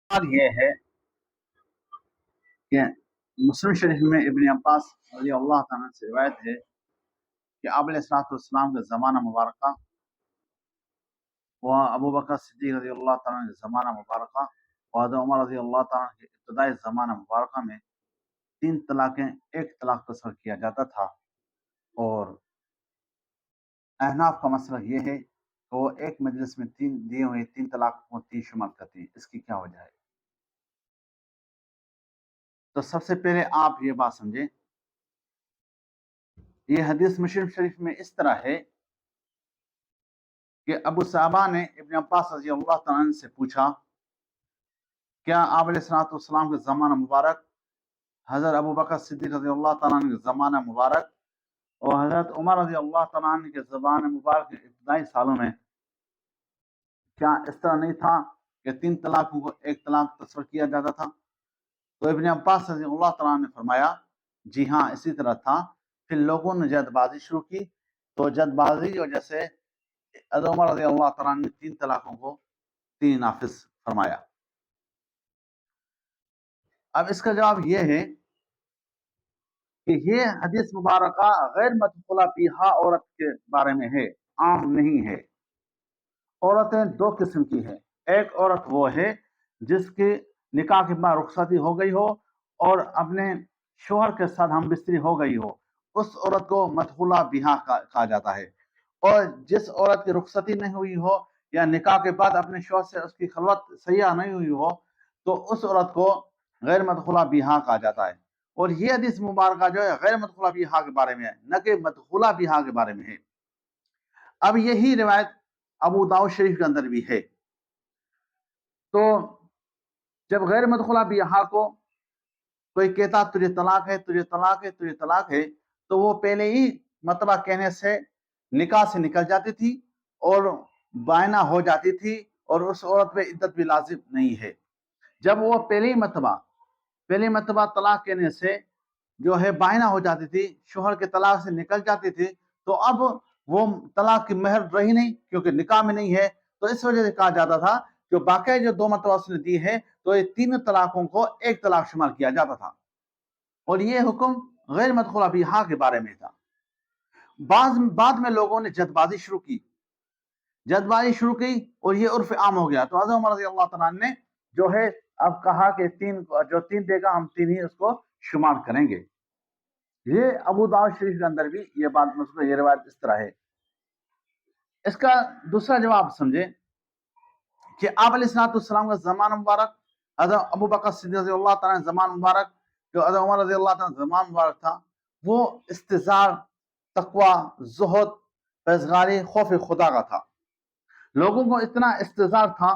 سوال یہ ہے کہ مسلم شریف میں ابن عباس رضی اللہ تعالیٰ سے روایت ہے کہ آپ علیہ السلام کے زمانہ مبارکہ و ابو بکر صدیق رضی اللہ تعالیٰ کے زمانہ مبارکہ و حضرت عمر رضی اللہ تعالیٰ کے ابتدائی زمانہ مبارکہ میں 3 طلاقیں ایک طلاق تصور کیا جاتا تھا، اور احناف کا مسئلہ یہ ہے کہ وہ ایک مجلس میں 3 دیے ہوئے 3 طلاق کو 3 شمار کرتے ہیں۔ اس کی کیا وجہ ہے؟ تو سب سے پہلے آپ یہ بات سمجھیں، یہ حدیث مسلم شریف میں اس طرح ہے کہ ابو صحابہ نے ابن عباس رضی اللہ تعالیٰ عنہ سے پوچھا کیا آپ علیہ السلام کے زمانہ مبارک، حضرت ابو بکر صدیق رضی اللہ تعالیٰ عنہ کے زمانہ مبارک اور حضرت عمر رضی اللہ تعالیٰ عنہ کے زمانہ مبارک کے ابتدائی سالوں میں کیا اس طرح نہیں تھا کہ 3 طلاقوں کو ایک طلاق تصور کیا جاتا تھا؟ تو ابن عباس رضی اللہ تعالیٰ عنہ نے فرمایا جی ہاں اسی طرح تھا، پھر لوگوں نے جد بازی شروع کی، تو جد بازی کی وجہ سے حضرت عمر رضی اللہ تعالیٰ عنہ نے 3 طلاقوں کو 3 نافذ فرمایا۔ اب اس کا جواب یہ ہے کہ یہ حدیث مبارکہ غیر مدخولہ فیہا عورت کے بارے میں ہے، عام نہیں ہے۔ عورتیں 2 قسم کی ہیں، ایک عورت وہ ہے جس کی نکاح کے بعد رخصتی ہو گئی ہو اور اپنے شوہر کے ساتھ ہم بستری ہو گئی ہو، اس عورت کو مدخولہ بیہا کہا جاتا ہے، اور جس عورت کی رخصتی نہیں ہوئی ہو یا نکاح کے بعد اپنے شوہر سے اس کی خلوت صحیح نہیں ہوئی ہو تو اس عورت کو غیر مدخولہ بیہا کہا جاتا ہے۔ اور یہ حدیث مبارکہ جو ہے غیر مدخولہ بیہا کے بارے میں ہے، نہ کہ مدخولہ بیہا کے بارے میں ہے۔ اب یہی روایت ابو داؤد شریف کے اندر بھی ہے۔ تو جب غیر مدخولہ بیہا کو کوئی کہتا تجھے طلاق ہے تجھے طلاق ہے تجھے طلاق ہے، تو وہ پہلے ہی مرتبہ کہنے سے نکاح سے نکل جاتی تھی اور بائنا ہو جاتی تھی، اور اس عورت پہ عدت بھی لازم نہیں ہے۔ جب وہ پہلی مرتبہ طلاق کہنے سے جو ہے بائنا ہو جاتی تھی، شوہر کے طلاق سے نکل جاتی تھی، تو اب وہ طلاق کی مہر رہی نہیں کیونکہ نکاح میں نہیں ہے، تو اس وجہ سے کہا جاتا تھا جو باقی جو 2 مرتبہ اس نے دی ہے تو یہ 3 طلاقوں کو ایک طلاق شمار کیا جاتا تھا، اور یہ حکم غیر مدخولہ بیہا کے بارے میں تھا۔ بعد میں لوگوں نے جد بازی شروع کی اور یہ عرف عام ہو گیا، تو حضرت عمر رضی اللہ تعالیٰ نے جو ہے اب کہا کہ 3 دے گا ہم 3 ہی اس کو شمار کریں گے۔ یہ ابو داؤد شریف کے اندر بھی یہ بات مذکور، یہ روایت اس طرح ہے۔ اس کا دوسرا جواب سمجھیں کہ آپ علیہ السلام کا زمانہ مبارک، حضرت ابو بکر صدیق رضی اللہ تعالیٰ زمان مبارک، جو حضرت عمر رضی اللہ تعالیٰ زمان مبارک تھا، وہ استظہار، تقوی، زہد، پرہیزگاری، خوف خدا کا تھا۔ لوگوں کو اتنا استظہار تھا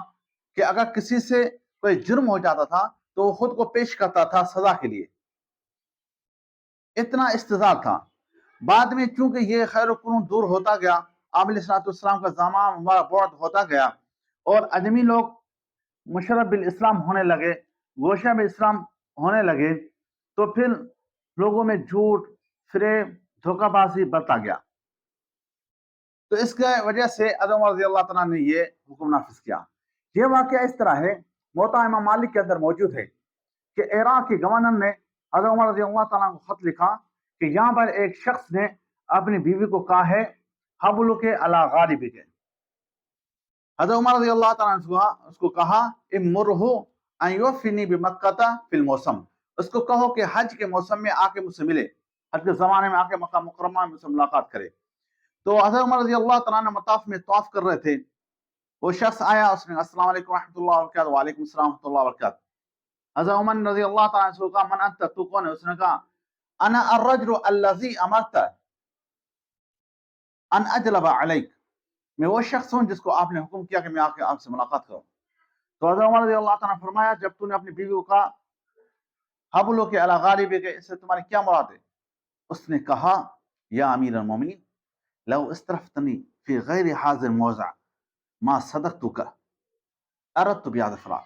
کہ اگر کسی سے کوئی جرم ہو جاتا تھا تو وہ خود کو پیش کرتا تھا سزا کے لیے، اتنا استظہار تھا۔ بعد میں چونکہ یہ خیر القرون دور ہوتا گیا، آپ علیہ السلام کا زمانہ مبارک بہت ہوتا گیا اور اجمی لوگ مشرف بالاسلام ہونے لگے، گوشہ بالاسلام ہونے لگے، تو پھر لوگوں میں جھوٹ، فریب، دھوکہ بازی بڑھتا گیا۔ تو اس کی وجہ سے حضرت عمر رضی اللہ تعالیٰ نے یہ حکم نافذ کیا۔ یہ واقعہ اس طرح ہے، موطا امام مالک کے اندر موجود ہے کہ عراق کے گورنر نے حضرت عمر رضی اللہ تعالیٰ کو خط لکھا کہ یہاں پر ایک شخص نے اپنی بیوی کو کہا ہے حبلک علی غاربک۔ حضرت عمر رضی اللہ تعالیٰ نے اس کو کہا امرہ ان یوفنی بمکہ فی الموسم، اس کو کہو کہ حج کے موسم میں آ کے مجھ سے ملے، حج کے زمانے میں آ کے مکہ مکرمہ میں مجھ سے ملاقات کرے۔ تو حضرت عمر رضی اللہ تعالیٰ نے مطاف میں طواف کر رہے تھے، وہ شخص آیا، اس نے السلام علیکم ورحمۃ اللہ وبرکاتہ، وعلیکم السلام ورحمۃ اللہ وبرکاتہ۔ حضرت عمر رضی اللہ تعالیٰ نے کہا من انت، تو کون ہے؟ اس نے کہا انا الرجل الذی امرت ان اجلب علیک، میں وہ شخص ہوں جس کو آپ نے حکم کیا کہ میں آ کے آپ سے ملاقات کروں۔ تو حضرت عمر رضی اللہ تعالیٰ نے فرمایا جب تو نے اپنی بیوی کو کہا حبلک علی غاربک، اس سے تمہاری کیا مراد ہے؟ اس نے کہا یا امیر المومنین لو استرفتنی فی غیر حاضر موضع ما صدقتک اردت بهذا الفراق۔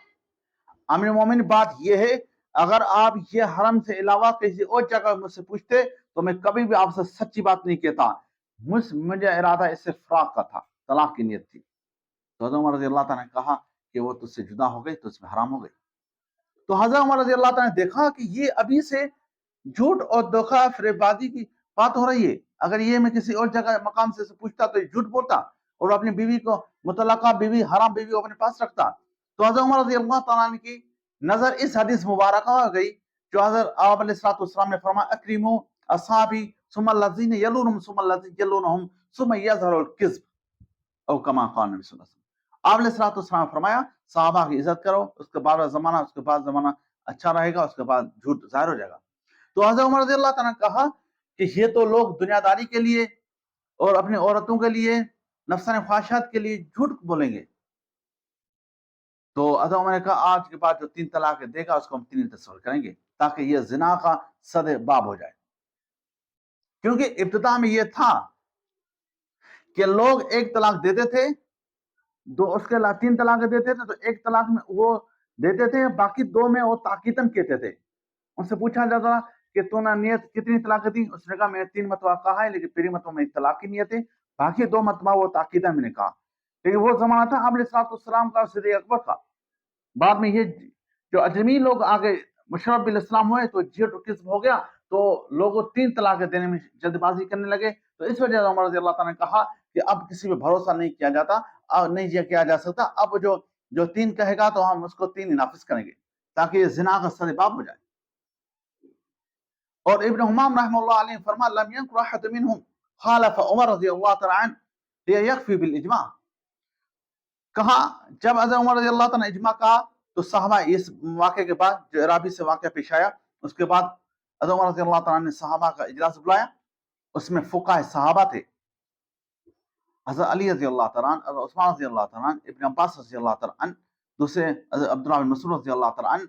امیر مومن بات یہ ہے اگر آپ یہ حرم سے علاوہ کسی اور جگہ مجھ سے پوچھتے تو میں کبھی بھی آپ سے سچی بات نہیں کہتا، مجھے ارادہ اس سے فراق کا تھا، طلاق کی نیت تھی۔ تو حضرت عمر رضی اللہ تعالیٰ نے کہا کہ وہ تجھ سے جدا ہو گئی تو اس میں حرام ہو گئی۔ تو حضرت عمر رضی اللہ تعالیٰ نے دیکھا کہ یہ ابھی سے جھوٹ اور دھوکہ فریب بازی کی بات ہو رہی ہے، اگر یہ میں کسی اور جگہ مقام سے پوچھتا تو یہ جھوٹ بولتا اور اپنی بیوی کو مطلقہ بیوی حرام بیوی کو اپنے پاس رکھتا۔ تو حضرت عمر رضی اللہ تعالیٰ عنہ کی نظر اس حدیث مبارکہ ہو گئی جو حضرت آپ علیہ السلام نے فرمایا اکرموا اصحابی ثم الذین یلونہم ثم الذین یلونہم ثم یظہر الکذب، او کما قال نبی صلی اللہ علیہ وسلم۔ آپ علیہ السلام نے فرمایا صحابہ کی عزت کرو، اس کے بعد زمانہ، اس کے بعد زمانہ اچھا رہے گا، اس کے بعد جھوٹ ظاہر ہو جائے گا۔ تو حضرت عمر رضی اللہ تعالیٰ نے کہا کہ یہ تو لوگ دنیا داری کے لیے اور اپنی عورتوں کے لیے نفسانی خواہشات کے لیے جھوٹ بولیں گے، تو حضرت عمر نے کہا آج کے بعد جو 3 طلاق دے گا اس کو ہم 3 تصور کریں گے تاکہ یہ زنا کا صد باب ہو جائے۔ کیونکہ ابتدا میں یہ تھا کہ لوگ 1 طلاق دیتے تھے، اس کے 3 طلاق دیتے تھے، تو 1 طلاق میں وہ دیتے تھے، باقی 2 میں وہ تاکیداً کہتے تھے۔ ان سے پوچھا جاتا کہ تو نے نیت کتنی طلاق دی؟ اس نے کہا میں نے 3 مرتبہ کہا ہے، لیکن پہلی مرتبہ میں طلاق کی نیت ہے، باقی 2 مرتبہ وہ تاکیداً میں نے کہا۔ لیکن وہ زمانہ تھا آپ علیہ السلام کا، صدیق اکبر کا۔ بعد میں یہ جو اجمی لوگ آگے مشرف بالاسلام ہوئے تو جھوٹ و کذب ہو گیا، تو لوگوں 3 طلاق دینے میں جلد بازی کرنے لگے، تو اس وجہ سے عمر رضی اللہ تعالیٰ نے کہا کہ اب کسی پہ بھروسہ نہیں کیا جاتا، نہیں کیا جا سکتا، اب جو 3 کہے گا تو ہم اس کو 3 ہی نافذ کریں گے تاکہ یہ زنا کا صد باب ہو جائے۔ اور ابن حمام رحمہ اللہ علیہ فرما لم ينكر احد منهم خالف عمر رضی اللہ تعالیٰ عنہ يكفي بالاجماع۔ کہا جب حضرت عمر رضی اللہ تعالیٰ نے اجماع کہا تو صحابہ اس واقعے کے بعد جو عرابی سے واقعہ پیش آیا، اس کے بعد حضرت عمر رضی اللہ تعالیٰ نے صحابہ کا اجلاس بلایا، اس میں فقہاء صحابہ تھے، حضرت علی رضی اللہ تعالیٰ عنہ، حضرت عثمان رضی اللہ تعالیٰ عنہ، ابن عباس رضی اللہ تعالیٰ عنہ، دوسرے حضرت عبداللہ بن مسعود رضی اللہ تعالیٰ عنہ،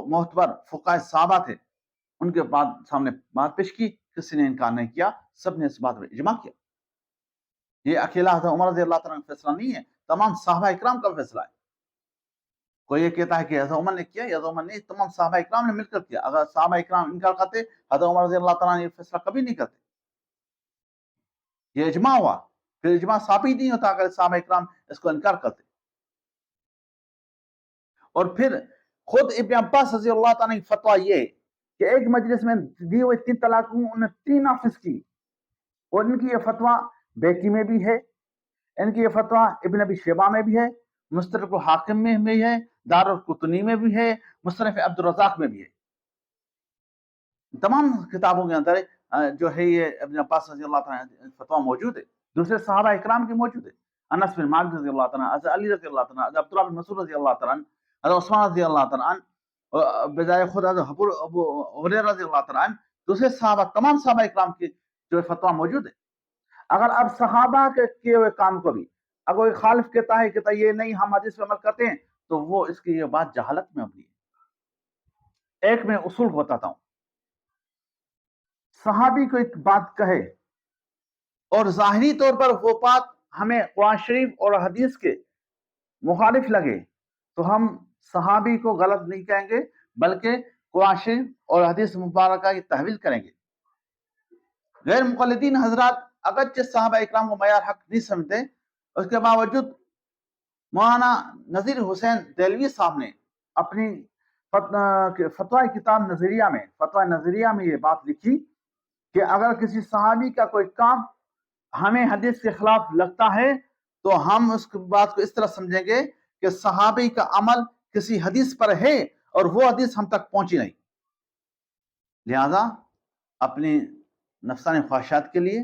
معتبر فقہاء صحابہ تھے، ان کے بعد سامنے بات پیش کی، کسی نے انکار نہیں کیا، سب نے اس بات پر اجماع کیا۔ یہ اکیلا حضرت عمر رضی اللہ تعالیٰ کا فیصلہ نہیں ہے، تمام صحابہ اکرام کا فیصلہ ہے۔ کوئی یہ کہتا ہے کہ حضرت عمر نے کیا، حضرت عمر نے، تمام صحابہ اکرام نے مل کر کیا۔ اگر صحابہ اکرام انکار کرتے حضرت عمر رضی اللہ تعالیٰ نے یہ فیصلہ کبھی نہیں کرتے۔ یہ اجماع ہوا، پھر اجماع ثابت نہیں ہوتا اگر صحابہ اکرام اس کو انکار کرتے۔ اور پھر خود ابن عباس رضی اللہ تعالیٰ کی فتویٰ یہ کہ ایک مجلس میں دی ہوئی 3 طلاقوں انہوں نے 3 نافذ کی، اور ان کی یہ فتویٰ بیکی میں بھی ہے، ان کی یہ فتویٰ ابن ابی شیبہ میں بھی ہے، مستدرک الحاکم میں بھی ہے، دار القطنی میں بھی ہے، مصنف عبد الرزاق میں بھی ہے۔ تمام کتابوں کے اندر جو ہے یہ ابن عباس رضی اللہ تعالیٰ فتویٰ موجود ہے، دوسرے صحابہ اکرام کی موجود ہے، انس بن مالک رضی اللہ تعالیٰ، حضرت علی رضی اللہ تعالیٰ، حضرت عبداللہ بن مسعود رضی اللہ تعالیٰ، حضرت عثمان رضی اللہ تعالیٰ عنہ، بجائے خود حضرت ابو ہریرہ رضی اللہ تعالیٰ عنہ، دوسرے صحابہ، تمام صحابہ اکرام کی جو فتویٰ موجود ہے۔ اگر اب صحابہ کے کیے ہوئے کام کو بھی اگر کوئی خالف کہتا ہے یہ نہیں ہم حدیث پہ عمل کرتے ہیں، تو وہ اس کی یہ بات جہالت میں مبنی ہے۔ ایک میں اصول کو بتاتا ہوں، صحابی کو ایک بات کہے اور ظاہری طور پر وہ بات ہمیں قرآن شریف اور حدیث کے مخالف لگے تو ہم صحابی کو غلط نہیں کہیں گے، بلکہ قرآن شریف اور حدیث مبارکہ کی تحویل کریں گے۔ غیر مقلدین حضرات اگرچہ صحابہ اکرام کو معیار حق نہیں سمجھتے، اس کے باوجود مولانا نذیر حسین دہلوی صاحب نے اپنی فتویٰ کتاب نظریہ میں یہ بات لکھی کہ اگر کسی صحابی کا کوئی کام ہمیں حدیث کے خلاف لگتا ہے تو ہم اس بات کو اس طرح سمجھیں گے کہ صحابی کا عمل کسی حدیث پر ہے اور وہ حدیث ہم تک پہنچی نہیں۔ لہذا اپنی نفسانی خواہشات کے لیے،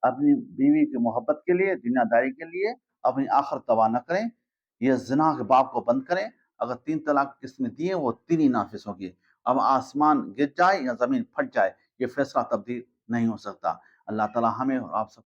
اپنی بیوی کی محبت کے لیے، دنیا داری کے لیے اپنی آخر تباہ نہ کریں، یہ زنا کے باب کو بند کریں۔ اگر 3 طلاق کس نے دیے وہ 3 ہی نافذ ہوگی، اب آسمان گر جائے یا زمین پھٹ جائے یہ فیصلہ تبدیل نہیں ہو سکتا۔ اللہ تعالی ہمیں اور آپ سب